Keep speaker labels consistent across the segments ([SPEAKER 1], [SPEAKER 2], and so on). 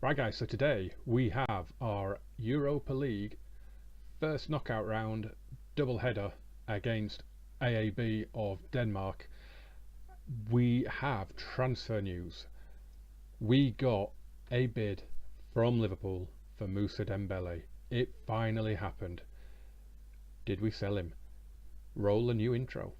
[SPEAKER 1] Right guys, so today we have our Europa League first knockout round double header against AAB of Denmark. We have transfer news. We got a bid from Liverpool for Moussa Dembele. It finally happened. Did we sell him? Roll a new intro.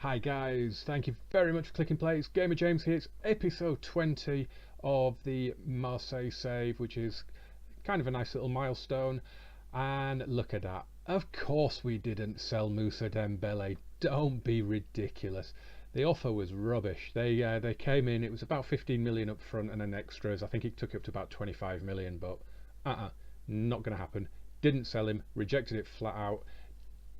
[SPEAKER 1] Hi guys, thank you very much for clicking play. It's Gamer James here. It's episode 20 of the Marseille save, which is kind of a nice little milestone. And look at that. Of course we didn't sell Moussa Dembele. Don't be ridiculous. The offer was rubbish. They came in, it was about 15 million up front and then extras. I think it took up to about 25 million, but not going to happen. Didn't sell him, rejected it flat out.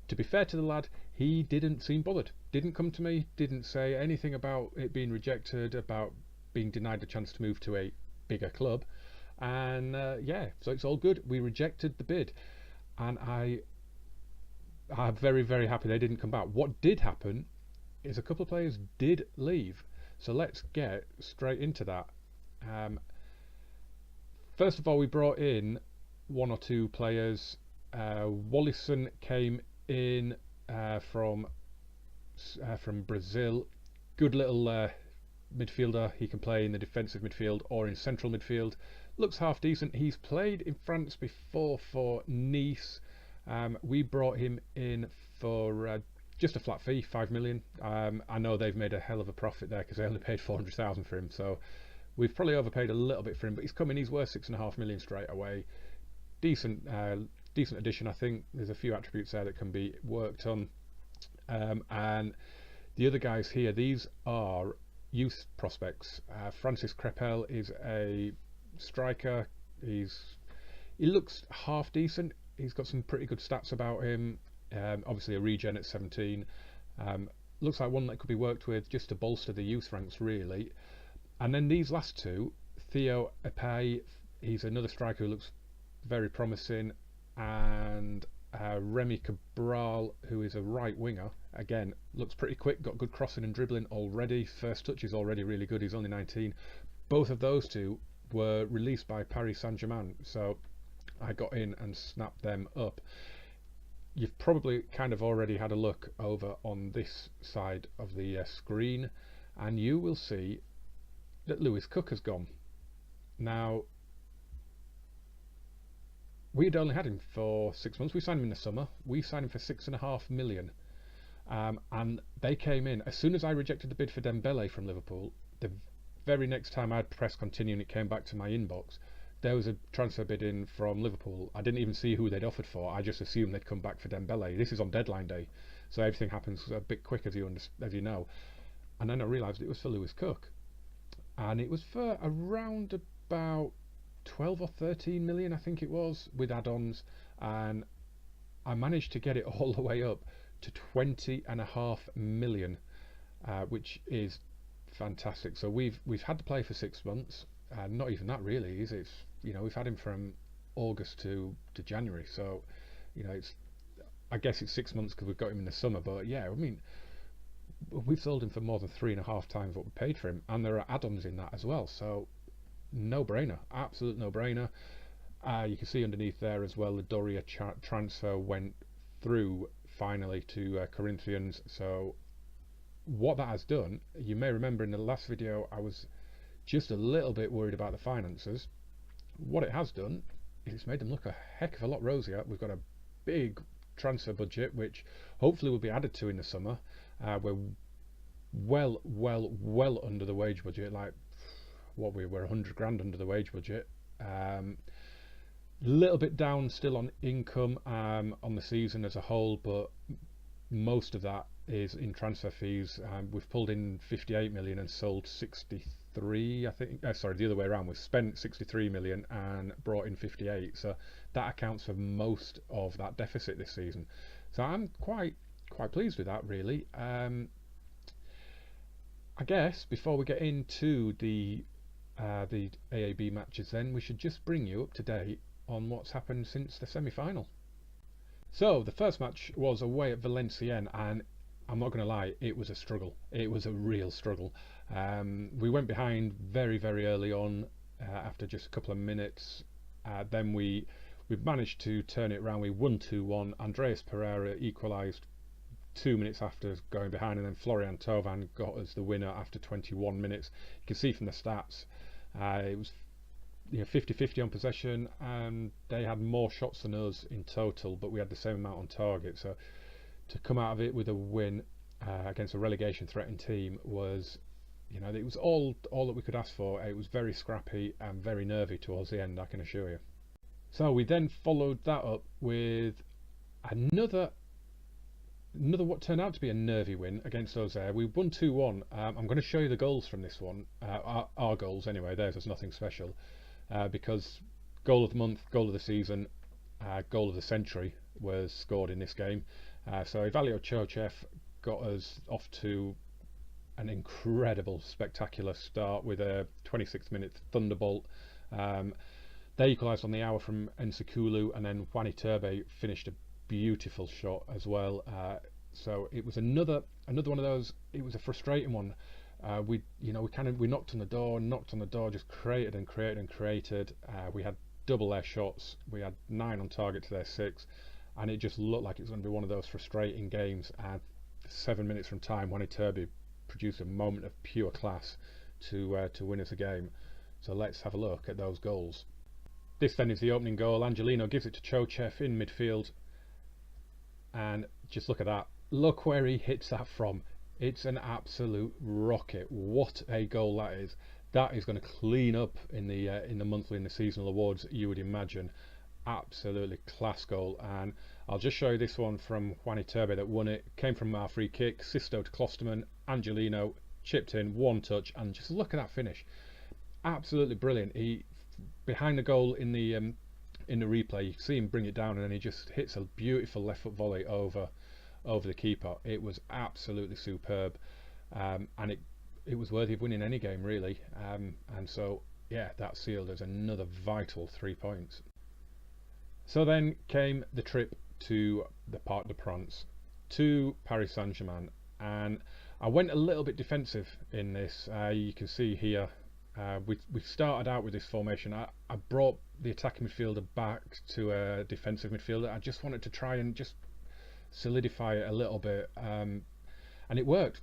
[SPEAKER 1] To be fair to the lad, he didn't seem bothered. Didn't come to me, didn't say anything about it being rejected, about being denied the chance to move to a bigger club. And yeah, so it's all good. We rejected the bid. And I'm very, very happy they didn't come back. What did happen is a couple of players did leave. So let's get straight into that. First of all, we brought in one or two players. Wallison came in from Brazil. Good little midfielder. He can play in the defensive midfield or in central midfield. Looks half decent. He's played in France before for Nice. We brought him in for just a flat fee, 5 million. I know they've made a hell of a profit there because they only paid 400,000 for him. So we've probably overpaid a little bit for him, but he's coming. He's worth 6.5 million straight away. Decent addition. I think there's a few attributes there that can be worked on. And the other guys here, these are youth prospects. Francis Crepel is a striker. He looks half decent. He's got some pretty good stats about him. Obviously a regen at 17. Looks like one that could be worked with just to bolster the youth ranks really. And then these last two, Theo Epay, he's another striker who looks very promising, and Remy Cabral, who is a right winger, again looks pretty quick, got good crossing and dribbling already. First touch is already really good. He's only 19. Both of those two were released by Paris Saint-Germain, so I got in and snapped them up. You've probably kind of already had a look over on this side of the screen, and you will see that Lewis Cook has gone. Now, we had only had him for 6 months. We signed him in the summer. We signed him for 6.5 million. And they came in. As soon as I rejected the bid for Dembele from Liverpool, the very next time I'd pressed continue and it came back to my inbox, there was a transfer bid in from Liverpool. I didn't even see who they'd offered for. I just assumed they'd come back for Dembele. This is on deadline day, so everything happens a bit quick, as you know. And then I realised it was for Lewis Cook. And it was for around about 12 or 13 million, I think it was, with add-ons, and I managed to get it all the way up to 20.5 million, which is fantastic. So we've had the player for 6 months, not even that really, is it? We've had him from August to January, so I guess it's 6 months because we've got him in the summer. But yeah, I mean, we've sold him for more than 3.5 times what we paid for him, and there are add-ons in that as well, so no-brainer, absolute no-brainer. You can see underneath there as well, the Doria transfer went through finally to Corinthians. So what that has done, you may remember in the last video I was just a little bit worried about the finances. What it has done is it's made them look a heck of a lot rosier. We've got a big transfer budget which hopefully will be added to in the summer. We're well under the wage budget, like what we were 100 grand under the wage budget. Little bit down still on income on the season as a whole, but most of that is in transfer fees. We've pulled in 58 million and sold 63, I think. Sorry, the other way around. We've spent 63 million and brought in 58, so that accounts for most of that deficit this season. So I'm quite pleased with that really. I guess before we get into the AAB matches, then we should just bring you up to date on what's happened since the semi-final. So the first match was away at Valenciennes, and I'm not going to lie, it was a struggle. It was a real struggle. We went behind very, very early on after just a couple of minutes. Then we managed to turn it around. We won 2-1. Andreas Pereira equalised 2 minutes after going behind, and then Florian Thauvin got us the winner after 21 minutes. You can see from the stats, it was 50-50 on possession, and they had more shots than us in total, but we had the same amount on target. So to come out of it with a win against a relegation threatened team was, it was all that we could ask for. It was very scrappy and very nervy towards the end, I can assure you. So we then followed that up with another what turned out to be a nervy win against Auxerre. We won 2-1. I'm going to show you the goals from this one, our goals anyway. There's nothing special, because goal of the month, goal of the season, goal of the century was scored in this game. So Ivalio Chochev got us off to an incredible, spectacular start with a 26th minute thunderbolt. They equalised on the hour from Nsekulu, and then Wani Turbe finished a beautiful shot as well. So it was another one of those. It was a frustrating one. We knocked on the door, just created and created and created. We had double their shots. We had 9 on target to their 6, and it just looked like it was going to be one of those frustrating games. 7 minutes from time, Wani Turbe produced a moment of pure class to win us a game. So let's have a look at those goals. This then is the opening goal. Angelino gives it to Chochev in midfield, and just look at that. Look where he hits that from. It's an absolute rocket. What a goal that is. That is going to clean up in the monthly and the seasonal awards, you would imagine. Absolutely class goal. And I'll just show you this one from Wani Turbe that won it. Came from our free kick. Sisto to Klosterman. Angelino chipped in, one touch, and just look at that finish. Absolutely brilliant. He behind the goal in the replay, you can see him bring it down, and then he just hits a beautiful left foot volley over the keeper. It was absolutely superb, and it was worthy of winning any game really. And so yeah, that sealed as another vital 3 points. So then came the trip to the Parc des Princes, to Paris Saint-Germain, and I went a little bit defensive in this. You can see here, we started out with this formation. I brought the attacking midfielder back to a defensive midfielder. I just wanted to try and just solidify it a little bit, and it worked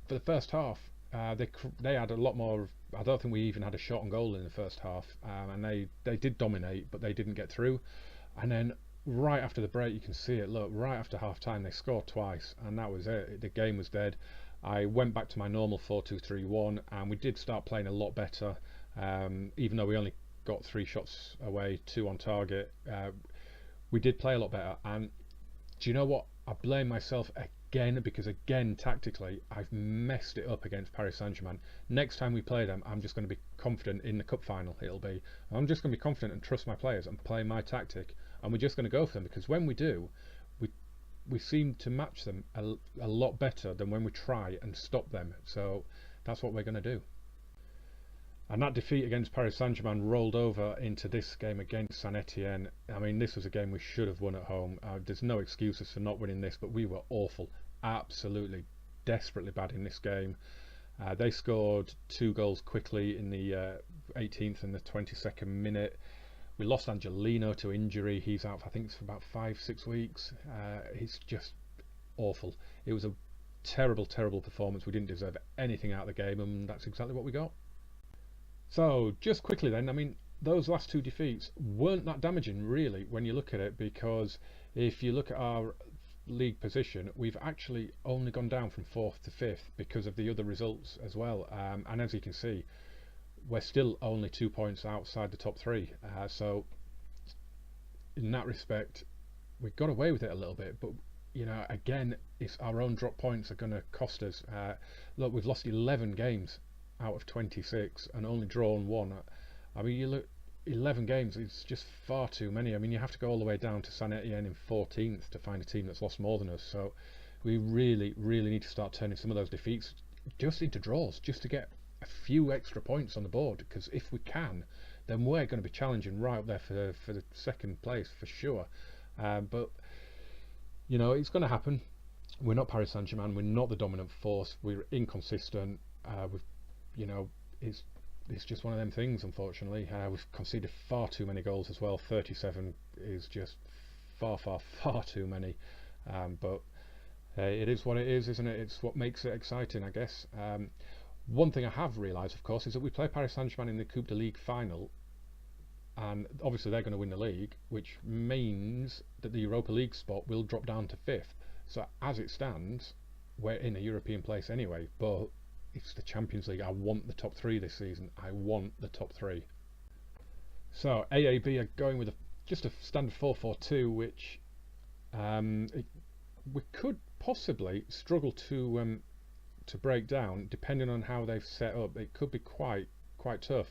[SPEAKER 1] for the first half. They had a lot more. I don't think we even had a shot on goal in the first half, and they did dominate, but they didn't get through. And then right after the break, you can see it. Look, right after half time, they scored twice, and that was it. The game was dead. I went back to my normal 4-2-3-1, and we did start playing a lot better. Even though we only got 3 shots away, 2 on target, we did play a lot better. And do you know what? I blame myself again, because again, tactically, I've messed it up against Paris Saint-Germain. Next time we play them, I'm just going to be confident in the cup final. I'm just going to be confident and trust my players and play my tactic, and we're just going to go for them, because when we do, we seem to match them a lot better than when we try and stop them. So that's what we're going to do. And that defeat against Paris Saint-Germain rolled over into this game against Saint Etienne. I mean, this was a game we should have won at home. There's no excuses for not winning this, but we were awful, absolutely desperately bad in this game. They scored 2 goals quickly in the 18th and the 22nd minute. We lost Angelino to injury. He's out, I think, for about 5-6 weeks. It's just awful. It was a terrible, terrible performance. We didn't deserve anything out of the game, and that's exactly what we got. So, just quickly then, I mean, those last 2 defeats weren't that damaging, really, when you look at it, because if you look at our league position, we've actually only gone down from 4th to 5th because of the other results as well. And as you can see, we're still only 2 points outside the top 3. So in that respect, we got away with it a little bit, but again, it's our own drop points are going to cost us. Look, we've lost 11 games out of 26 and only drawn 1. I mean, you look, 11 games, it's just far too many. I mean, you have to go all the way down to Saint Etienne in 14th to find a team that's lost more than us. So we really, really need to start turning some of those defeats just into draws, just to get a few extra points on the board, because if we can, then we're going to be challenging right up there for the second place for sure. But You know, it's going to happen. We're not Paris Saint-Germain. We're not the dominant force. We're inconsistent. You know, it's just one of them things. Unfortunately, we've conceded far too many goals as well. 37 is just far too many. But it is what it is, isn't it? It's what makes it exciting, I guess. One thing I have realised, of course, is that we play Paris Saint-Germain in the Coupe de Ligue final, and obviously they're going to win the league, which means that the Europa League spot will drop down to 5th. So as it stands, we're in a European place anyway, but it's the Champions League. I want the top 3 this season. I want the top 3. So AAB are going with just a standard 4-4-2, which we could possibly struggle to break down, depending on how they've set up. It could be quite tough.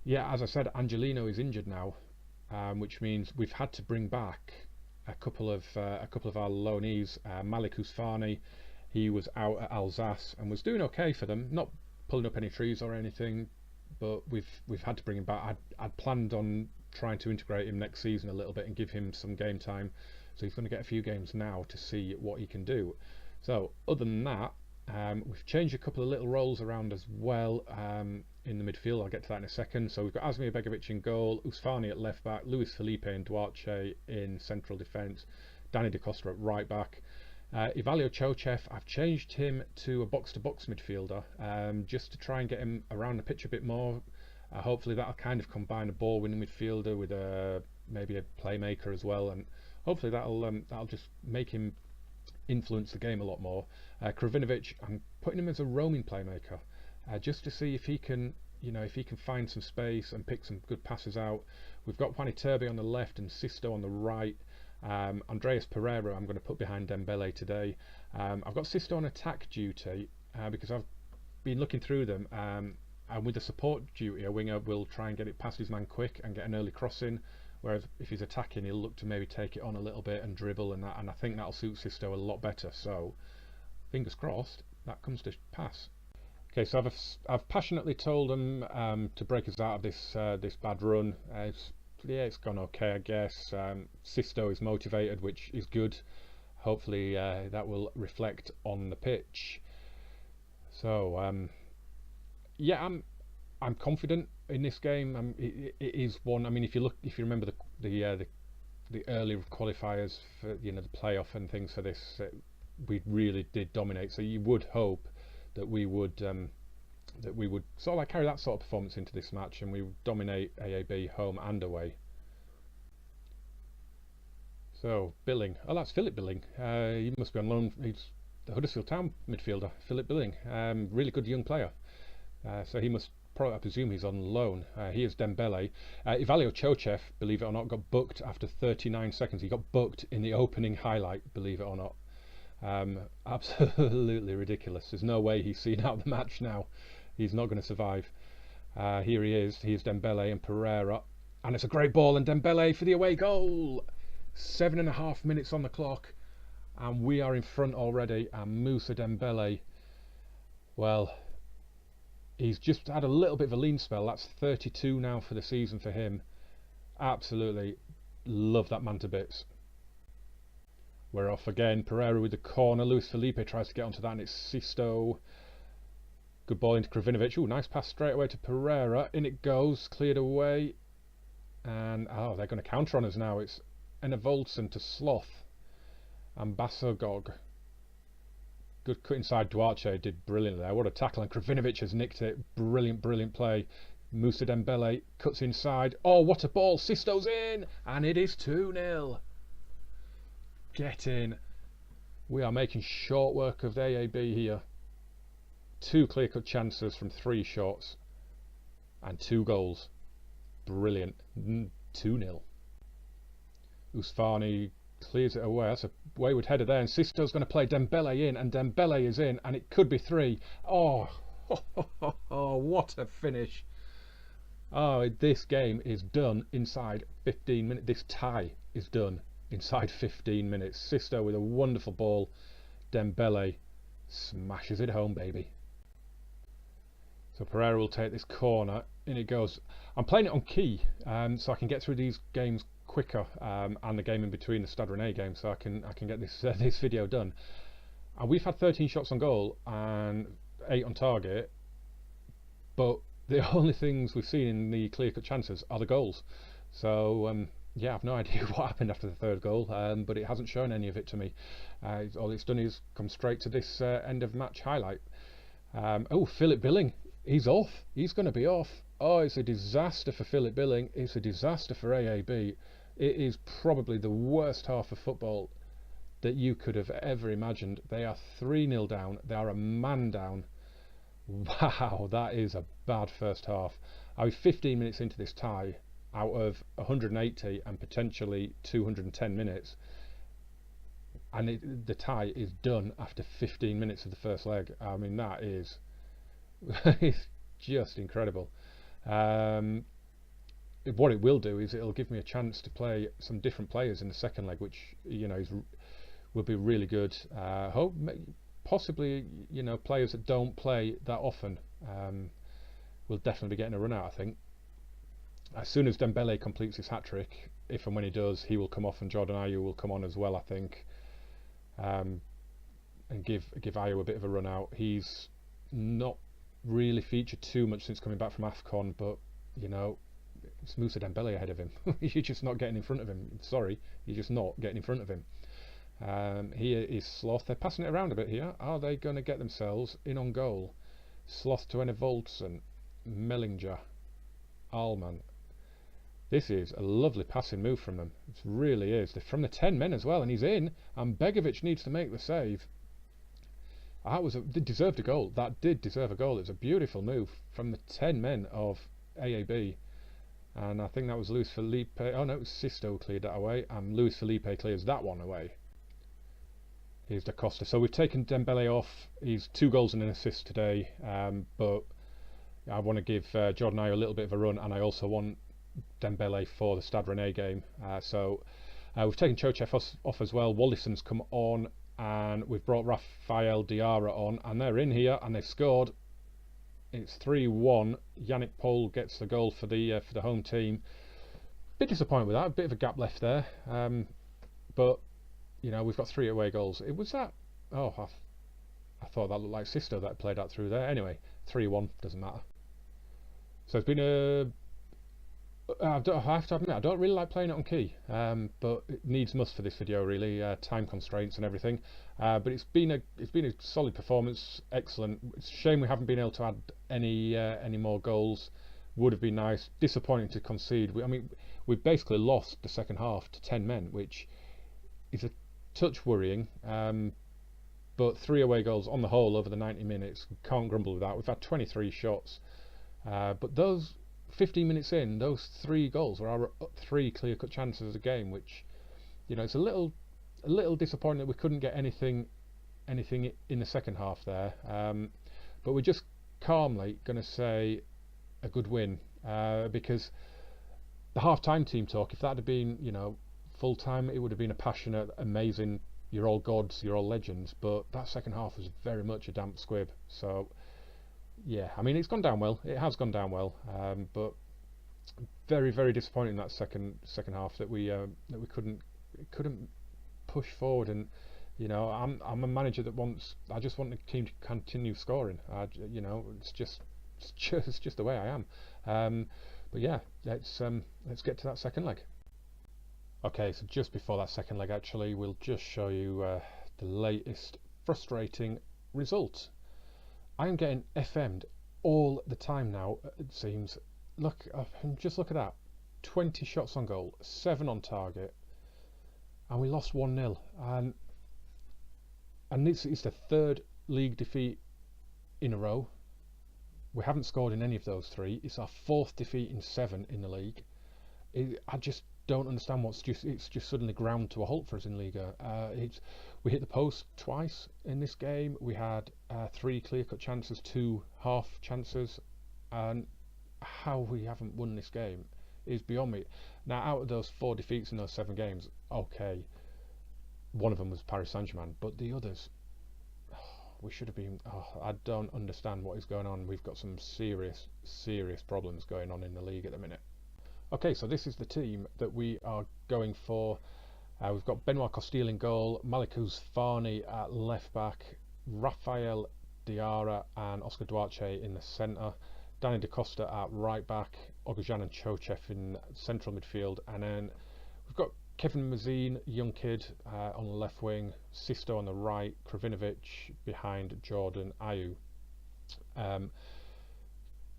[SPEAKER 1] Yeah, as I said, Angelino is injured now, which means we've had to bring back a couple of our loanees. Malik Ousfani, he was out at Alsace and was doing okay for them, not pulling up any trees or anything, but we've had to bring him back. I'd planned on trying to integrate him next season a little bit and give him some game time, so he's going to get a few games now to see what he can do. So other than that, we've changed a couple of little roles around as well in the midfield. I'll get to that in a second. So we've got Asmir Begovic in goal, Ousfani at left back, Luis Felipe and Duarte in central defence, Danny Da Costa at right back. Ivalio Chochev, I've changed him to a box-to-box midfielder just to try and get him around the pitch a bit more. Hopefully that'll kind of combine a ball-winning midfielder with maybe a playmaker as well, and hopefully that'll just make him influence the game a lot more. Krovinovic, I'm putting him as a roaming playmaker, just to see if he can, find some space and pick some good passes out. We've got Juan Iturbe on the left and Sisto on the right. Andreas Pereira I'm going to put behind Dembele today. I've got Sisto on attack duty because I've been looking through them, and with the support duty, a winger will try and get it past his man quick and get an early cross in, whereas if he's attacking, he'll look to maybe take it on a little bit and dribble, and I think that'll suit Sisto a lot better. So fingers crossed that comes to pass. Okay, so I've passionately told them to break us out of this bad run. It's gone okay, I guess. Sisto is motivated, which is good. Hopefully that will reflect on the pitch. So yeah, I'm confident in this game. It is one. I mean, if you remember the early qualifiers for the playoff and things for this, we really did dominate. So you would hope that we would sort of like carry that sort of performance into this match, and we would dominate AAB home and away. So Billing, oh, that's Philip Billing. He must be on loan. He's the Huddersfield Town midfielder, Philip Billing. Really good young player. So he must probably, I presume he's on loan. Here's Dembele. Ivalio Chochev, believe it or not, got booked after 39 seconds. He got booked in the opening highlight, believe it or not. Absolutely ridiculous. There's no way he's seen out the match now. He's not going to survive. Here he is. Here's Dembele and Pereira. And it's a great ball, and Dembele for the away goal. 7.5 minutes on the clock, and we are in front already. And Moussa Dembele, well, he's just had a little bit of a lean spell. That's 32 now for the season for him. Absolutely love that man to bits. We're off again. Pereira with the corner. Luis Felipe tries to get onto that, and it's Sisto. Good ball into Krovinovic. Ooh, nice pass straight away to Pereira. In it goes, cleared away. And, oh, they're going to counter on us now. It's Enevoldsen to Sloth. And Basogog. Good cut inside. Duarte did brilliant there. What a tackle. And Krovinovic has nicked it. Brilliant play. Moussa Dembele cuts inside. Oh, what a ball. Sisto's in. And it is 2-0. Get in. We are making short work of the AAB here. 2 clear-cut chances from 3 shots. And 2 goals. Brilliant. 2-0. Ousfani clears it away. That's a wayward header there. And Sisto's going to play Dembele in. And Dembele is in. And it could be 3. Oh, what a finish. Oh, this game is done inside 15 minutes. This tie is done inside 15 minutes. Sisto with a wonderful ball. Dembele smashes it home, baby. So Pereira will take this corner. In it goes. I'm playing it on key, so I can get through these games quicker, and the game in between the Stade Rennais game, so I can get this this video done. And we've had 13 shots on goal and 8 on target, but the only things we've seen in the clear-cut chances are the goals. So yeah, I've no idea what happened after the third goal, but it hasn't shown any of it to me. All it's done is come straight to this end of match highlight. Oh, Philip Billing, he's off. He's going to be off. Oh, it's a disaster for Philip Billing. It's a disaster for AAB. It is probably the worst half of football that you could have ever imagined. They are 3-0 down. They are a man down. Wow, that is a bad first half. I was 15 minutes into this tie out of 180 and potentially 210 minutes. And the tie is done after 15 minutes of the first leg. I mean, that is it's just incredible. What it will do is it'll give me a chance to play some different players in the second leg, which, you know, will be really good. Hope possibly, you know, players that don't play that often will definitely be getting a run out, I think. As soon as Dembele completes his hat-trick, if and when he does, he will come off and Jordan Ayew will come on as well, I think, and give Ayew a bit of a run out. He's not really featured too much since coming back from AFCON, but, you know, it's Moussa Dembele ahead of him. You're just not getting in front of him. Sorry, you're just not getting in front of him. Here is Sloth. They're passing it around a bit here. Are they going to get themselves in on goal? Sloth to Enevoldsen, Mellinger, Allman. This is a lovely passing move from them. It really is. They're from the 10 men as well, and he's in. And Begovic needs to make the save. That deserved a goal. That did deserve a goal. It was a beautiful move from the 10 men of AAB. And I think that was Luis Felipe. Oh no, it was Sisto cleared that away, and Luis Felipe clears that one away. Here's Da Costa. So we've taken Dembele off. He's 2 goals and an assist today, but I want to give Jordan Ayew a little bit of a run, and I also want Dembele for the Stade Rennais game. So we've taken Chochev off as well. Wallison's come on, and we've brought Rafael Diarra on, and they're in here, and they've scored. It's 3-1. Yannick Pohl gets the goal for the home team. Bit disappointed with that. A bit of a gap left there, but you know, we've got 3 away goals. It was that. Oh, I thought that looked like Sisto that played that through there. Anyway, 3-1, doesn't matter. So it's been a. I have to admit, I don't really like playing it on key, but it needs must for this video, really. Time constraints and everything. But it's been a solid performance, excellent. It's a shame we haven't been able to add any more goals. Would have been nice. Disappointing to concede. I mean, we've basically lost the second half to 10 men, which is a touch worrying. But 3 away goals on the whole over the 90 minutes. Can't grumble with that. We've had 23 shots, but those 15 minutes in, those 3 goals were our 3 clear-cut chances a game, which, you know, it's a little disappointing that we couldn't get anything in the second half there. But we're just calmly going to say a good win, because the half-time team talk, if that had been, you know, full-time, it would have been a passionate, amazing, you're all gods, you're all legends. But that second half was very much a damp squib. So yeah, I mean, it's gone down well. It has gone down well, but very, very disappointing in that second half that we couldn't push forward. And you know, I'm a manager that I just want the team to continue scoring. You know, it's just the way I am. But yeah, let's get to that second leg. Okay, so just before that second leg, actually, we'll just show you the latest frustrating result. I am getting FM'd all the time now, it seems. Look, just look at that. 20 shots on goal, 7 on target, and we lost 1-0. And this is the 3rd league defeat in a row. We haven't scored in any of those 3. It's our 4th defeat in 7 in the league. I just don't understand it's just suddenly ground to a halt for us in Liga. We hit the post twice in this game. We had 3 clear-cut chances, 2 half chances, and how we haven't won this game is beyond me. Now, out of those 4 defeats in those 7 games, okay, one of them was Paris Saint-Germain, but the others, we should have been. I don't understand what is going on. We've got some serious problems going on in the league at the minute. Okay, so this is the team that we are going for. We've got Benoit Costil in goal, Malikus Farni at left back, Rafael Diarra and Oscar Duarte in the centre, Danny Da Costa at right back, Ogajan and Chochev in central midfield, and then we've got Kevin Mazin, young kid, on the left wing, Sisto on the right, Kravinovic behind Jordan Ayew.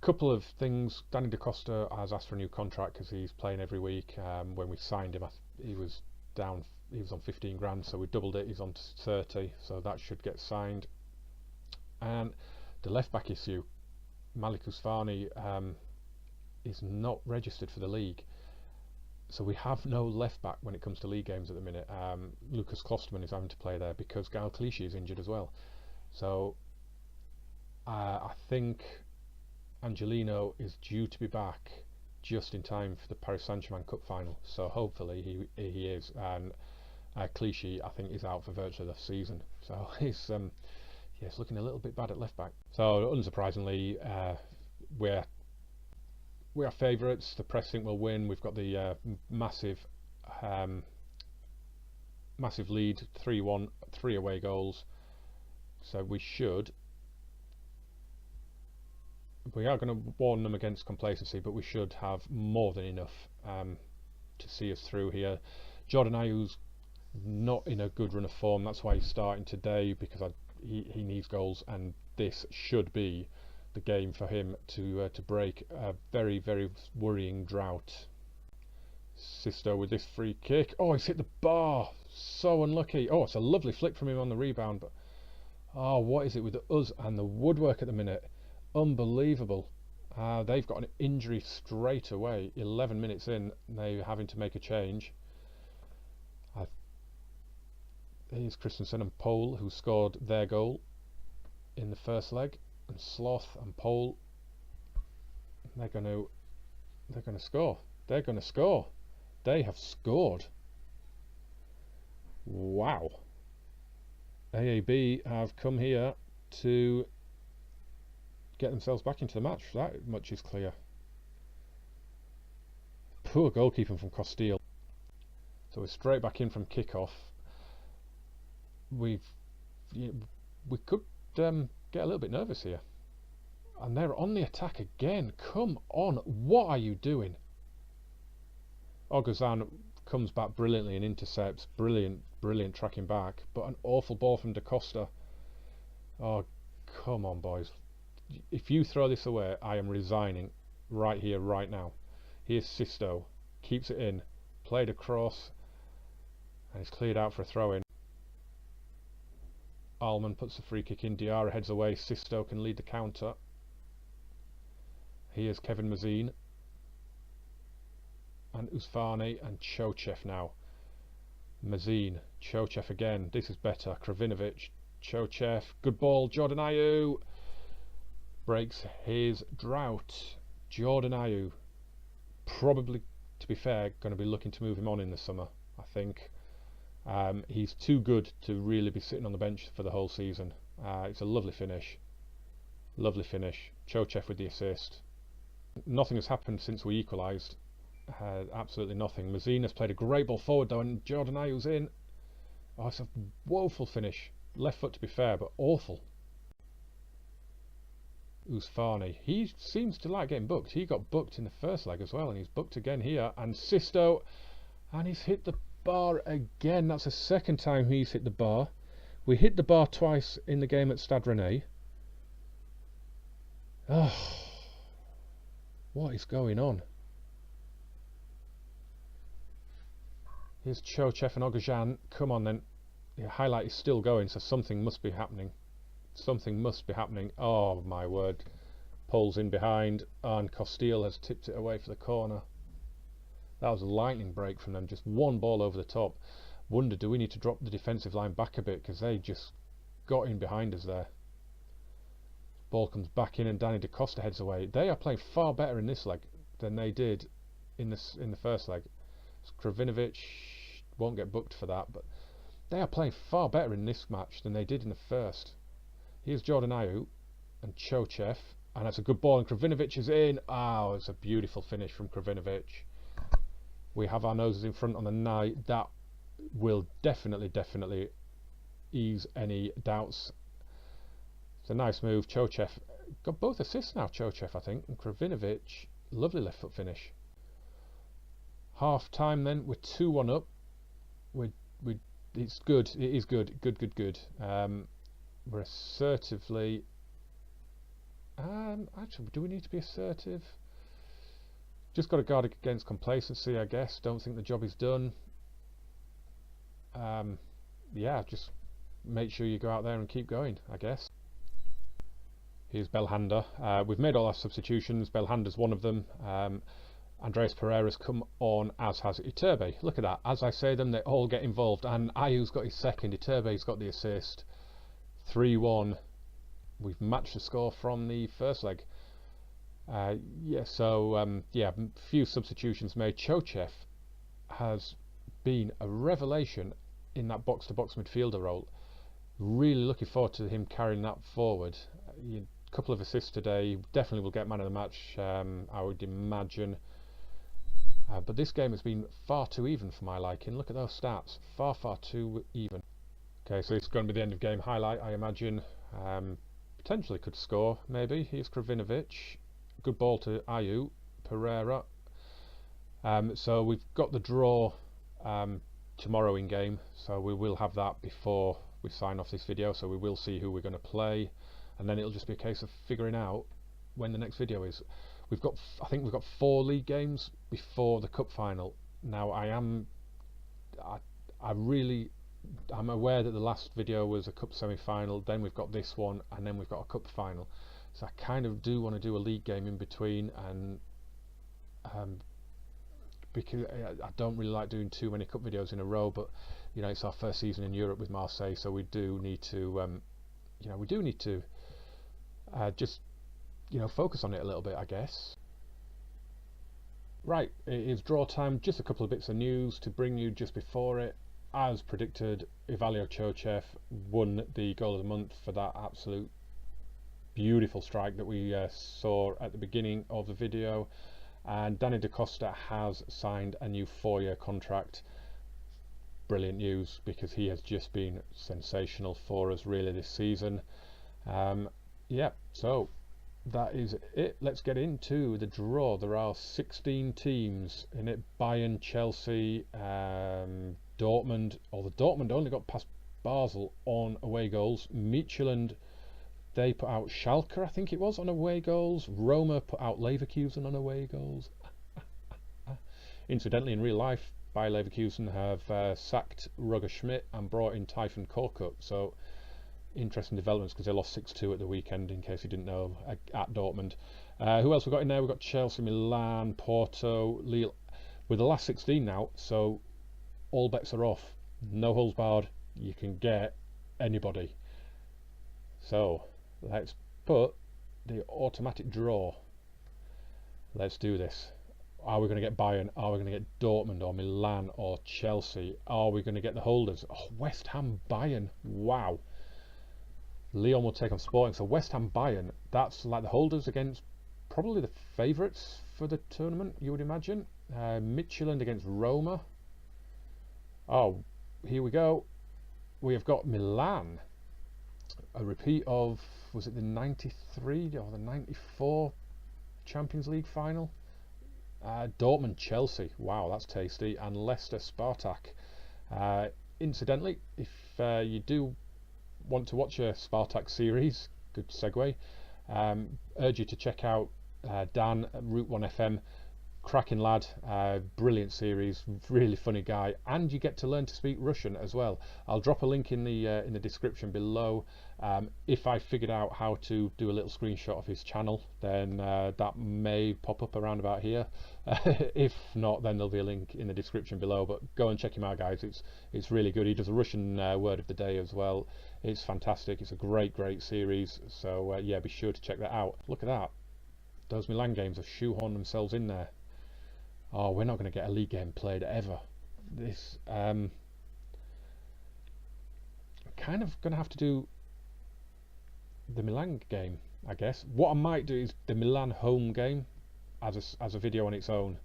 [SPEAKER 1] Couple of things. Danny Da Costa has asked for a new contract because he's playing every week. When we signed him, he was on 15 grand, so we doubled it. He's on 30, so that should get signed. And the left back issue, Malikus Farni is not registered for the league, so we have no left back when it comes to league games at the minute. Lucas Klosterman is having to play there because Gael Clichy is injured as well. So I think Angelino is due to be back just in time for the Paris Saint-Germain Cup final, so hopefully he is. And Clichy, I think, is out for virtually the season, so he's looking a little bit bad at left back. So unsurprisingly, we are favourites. The press think we'll win. We've got the massive lead, 3-1, 3 away goals, so we are going to warn them against complacency, but we should have more than enough to see us through here. Jordan Ayew's not in a good run of form, that's why he's starting today, because he needs goals, and this should be the game for him to break a very, very worrying drought. Sisto with this free kick. Oh, he's hit the bar, so unlucky. Oh, it's a lovely flick from him on the rebound, but oh, what is it with us and the woodwork at the minute? Unbelievable. They've got an injury straight away. 11 minutes in, they're having to make a change. Here's Christensen and Pole, who scored their goal in the first leg, and Sloth and Pole, they're going to score. They're going to score. They have scored. Wow. AAB have come here to get themselves back into the match. That much is clear. Poor goalkeeping from Costil. So we're straight back in from kick-off. We could get a little bit nervous here. And they're on the attack again. Come on, what are you doing? Oguzan comes back brilliantly and intercepts. Brilliant tracking back. But an awful ball from Da Costa. Oh, come on, boys. If you throw this away, I am resigning right here, right now. Here's Sisto. Keeps it in. Played across. And it's cleared out for a throw-in. Alman puts the free kick in. Diarra heads away. Sisto can lead the counter. Here's Kevin Mazin. And Usfani and Chochev now. Mazin. Chochev again. This is better. Kravinovic. Chochev. Good ball. Jordan Ayew breaks his drought. Jordan Ayew, probably, to be fair, going to be looking to move him on in the summer, I think. He's too good to really be sitting on the bench for the whole season. It's a lovely finish. Lovely finish. Chochev with the assist. Nothing has happened since we equalised. Absolutely nothing. Mazin has played a great ball forward though, and Jordan Ayew's in. Oh, it's a woeful finish. Left foot, to be fair, but awful. Usfani. He seems to like getting booked. He got booked in the first leg as well, and he's booked again here. And Sisto, and he's hit the bar again. That's the second time he's hit the bar. We hit the bar twice in the game at Stade Rennais. Oh, what is going on? Here's Chochev and Ogajan. Come on then. The highlight is still going, so something must be happening. Something must be happening. Oh my word. Pole's in behind, and Costil has tipped it away for the corner. That was a lightning break from them. Just one ball over the top. Wonder, do we need to drop the defensive line back a bit, because they just got in behind us there. Ball comes back in and Danny Da Costa heads away. They are playing far better in this leg than they did in the first leg. Kravinovic won't get booked for that, but they are playing far better in this match than they did in the first. Here's Jordan Ayew and Chochev, and that's a good ball, and Kravinovic is in. Oh, it's a beautiful finish from Kravinovic. we have our noses in front on the night. That will definitely ease any doubts. It's a nice move. Chochev got both assists now, Chochev, I think, and Kravinovic, lovely left foot finish. Half time then, we're 2-1 up. It's good, it is good. We're assertively... actually, do we need to be assertive? Just got to guard against complacency, I guess. Don't think the job is done. Yeah, just make sure you go out there and keep going, I guess. Here's Belhanda. We've made all our substitutions. Belhanda's one of them. Andreas Pereira's come on, as has Iturbe. Look at that. As I say them, they all get involved. And Ayu's got his second. Iturbe's got the assist. 3-1. We've matched the score from the first leg. Yeah, few substitutions made. Chochev has been a revelation in that box-to-box midfielder role. Really looking forward to him carrying that forward. A couple of assists today. Definitely will get man of the match, I would imagine. But this game has been far too even for my liking. Look at those stats. Far too even. Okay, so it's going to be the end of game highlight, I imagine. Potentially could score, maybe. Here's Kravinovic. Good ball to Ayu. Pereira. So we've got the draw tomorrow in game, so we will have that before we sign off this video, so we will see who we're going to play, and then it'll just be a case of figuring out when the next video is. I think we've got 4 league games before the cup final. Now I'm aware that the last video was a cup semi-final, then we've got this one, and then we've got a cup final, so I kind of do want to do a league game in between, and because I don't really like doing too many cup videos in a row, but you know, it's our first season in Europe with Marseille, so we do need to just focus on it a little bit, I guess. Right, it is draw time. Just a couple of bits of news to bring you just before it. As predicted, Ivalio Chochev won the goal of the month for that absolute beautiful strike that we saw at the beginning of the video. And Danny Da Costa has signed a new 4-year contract. Brilliant news, because he has just been sensational for us really this season. Yeah, so that is it. Let's get into the draw. There are 16 teams in it. Bayern, Chelsea, Dortmund. Although Dortmund only got past Basel on away goals. Midtjylland, they put out Schalke, I think it was, on away goals. Roma put out Leverkusen on away goals. Incidentally, in real life, Bayer Leverkusen have sacked Roger Schmidt and brought in Typhoon Korkut. So interesting developments, because they lost 6-2 at the weekend, in case you didn't know, at Dortmund. Who else we got in there? We've got Chelsea, Milan, Porto, Lille. We're the last 16 now, so all bets are off. No holds barred. You can get anybody. So let's put the automatic draw. Let's do this. Are we going to get Bayern? Are we going to get Dortmund or Milan or Chelsea? Are we going to get the holders? Oh, West Ham, Bayern. Wow. Lyon will take on Sporting. So West Ham, Bayern. That's like the holders against probably the favourites for the tournament, you would imagine. Midtjylland against Roma. Oh, here we go. We have got Milan. A repeat of, was it the 93 or the 94 Champions League final? Dortmund, Chelsea. Wow, that's tasty. And Leicester, Spartak. Incidentally, if you do want to watch a Spartak series, good segue, urge you to check out Dan at Route 1 FM. Cracking lad, brilliant series, really funny guy, and you get to learn to speak Russian as well. I'll drop a link in the description below. If I figured out how to do a little screenshot of his channel, then that may pop up around about here. If not, then there'll be a link in the description below. But go and check him out, guys. It's really good. He does a Russian word of the day as well. It's fantastic. It's a great series. So yeah, be sure to check that out. Look at that. Those Milan games have shoehorned themselves in there. Oh, we're not going to get a league game played ever. This kind of going to have to do the Milan game, I guess. What I might do is the Milan home game as a video on its own.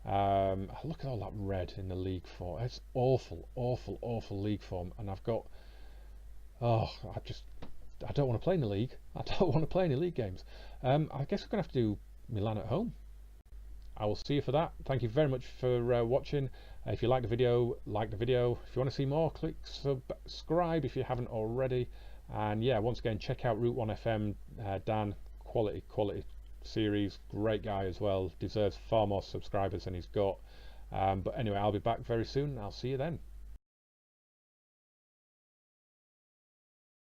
[SPEAKER 1] Look at all that red in the league form. It's awful, awful, awful league form. And I've got, oh, I don't want to play in the league. I don't want to play any league games. I guess we're going to have to do Milan at home. I will see you for that. Thank you very much for watching. If you like the video, like the video. If you want to see more, click subscribe if you haven't already. And yeah, once again, check out Route 1 FM. Dan, quality series, great guy as well. Deserves far more subscribers than he's got. But anyway, I'll be back very soon. I'll see you then.